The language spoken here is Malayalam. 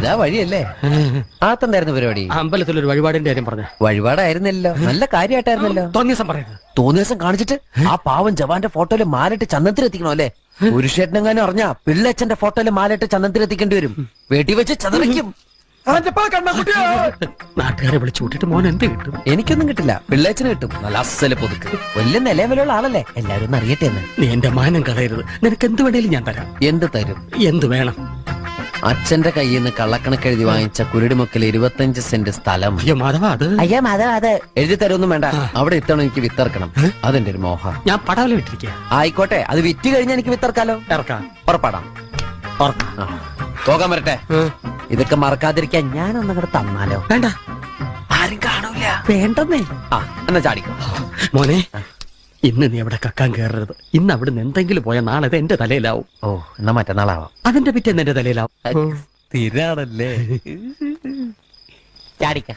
ഇതാ വഴിയല്ലേ? ആത്തെന്തായിരുന്നു പരിപാടി? അമ്പലത്തിലൊരു വഴിപാടിന്റെ കാര്യം പറഞ്ഞു. വഴിപാടായിരുന്നല്ലോ, നല്ല കാര്യമായിട്ടായിരുന്നല്ലോ. തോന്നിയ ദിവസം പറയുന്നത്. തോന്നിയ ദിവസം കാണിച്ചിട്ട് ആ പാവം ജവാന്റെ ഫോട്ടോയില് മാലിട്ട് ചന്ദനത്തിലെത്തിക്കണോ അല്ലേ? പുരുഷേട്ടനെങ്ങാനും അറിഞ്ഞാ പിള്ളേച്ചന്റെ ഫോട്ടോയില് മാലിട്ട് ചന്ദനത്തിലെത്തിക്കേണ്ടി വരും. വീട്ടിൽ വെച്ച് ചതറിക്കും. നാട്ടുകാരെ വിളിച്ചു കൂട്ടിട്ട് മോൻ എന്ത് കിട്ടും? എനിക്കൊന്നും കിട്ടില്ല, പിള്ളേച്ചന് കിട്ടും. നല്ല അസല് പൊതുക്ക്, വലിയ നിലവിലുള്ള ആളല്ലേ, എല്ലാരും ഒന്ന് അറിയട്ടെ എന്ന്. നീ എന്റെ മാനം കളയരുത്. നിനക്ക് എന്ത് വേണേലും ഞാൻ തരാം. എന്ത് തരും? എന്ത് വേണം? അച്ഛന്റെ കയ്യിൽ നിന്ന് കള്ളക്കണക്കെഴുതി വാങ്ങിച്ച കുരുടിമുക്കിൽ 25 സെന്റ് സ്ഥലം. അയ്യോ മാധവ, അത് അതെ എഴുതി തരൊന്നും വേണ്ട. അവിടെ എത്തണം, എനിക്ക് വിത്തറക്കണം. അതെന്റെ ഒരു മോഹം. ഞാൻ പടവല ഇട്ടിരിക്കുക. ആയിക്കോട്ടെ, അത് വിറ്റ് കഴിഞ്ഞാൽ എനിക്ക് വിത്തറക്കാലോ. ഇറക്കാം. ഉറപ്പാടാം. പോകാൻ വരട്ടെ. ഇതൊക്കെ മറക്കാതിരിക്കാൻ ഞാനൊന്നും കൂടെ തന്നാലോ? വേണ്ട, ആരും കാണൂല. വേണ്ടെന്നേ. എന്നാ ചാടിക്കോ മോനെ. ഇന്ന് നീ അവിടെ കക്കാൻ കയറരുത്. ഇന്ന് അവിടുന്ന് എന്തെങ്കിലും പോയാൽ നാളെ അത് എന്റെ തലയിലാവും. ഓ, എന്നാ മറ്റന്നാളാവാം. അതിന്റെ പിറ്റേന്ന് എന്റെ തലയിലാവും. സ്ഥിരാണല്ലേ. ചാടിക്ക.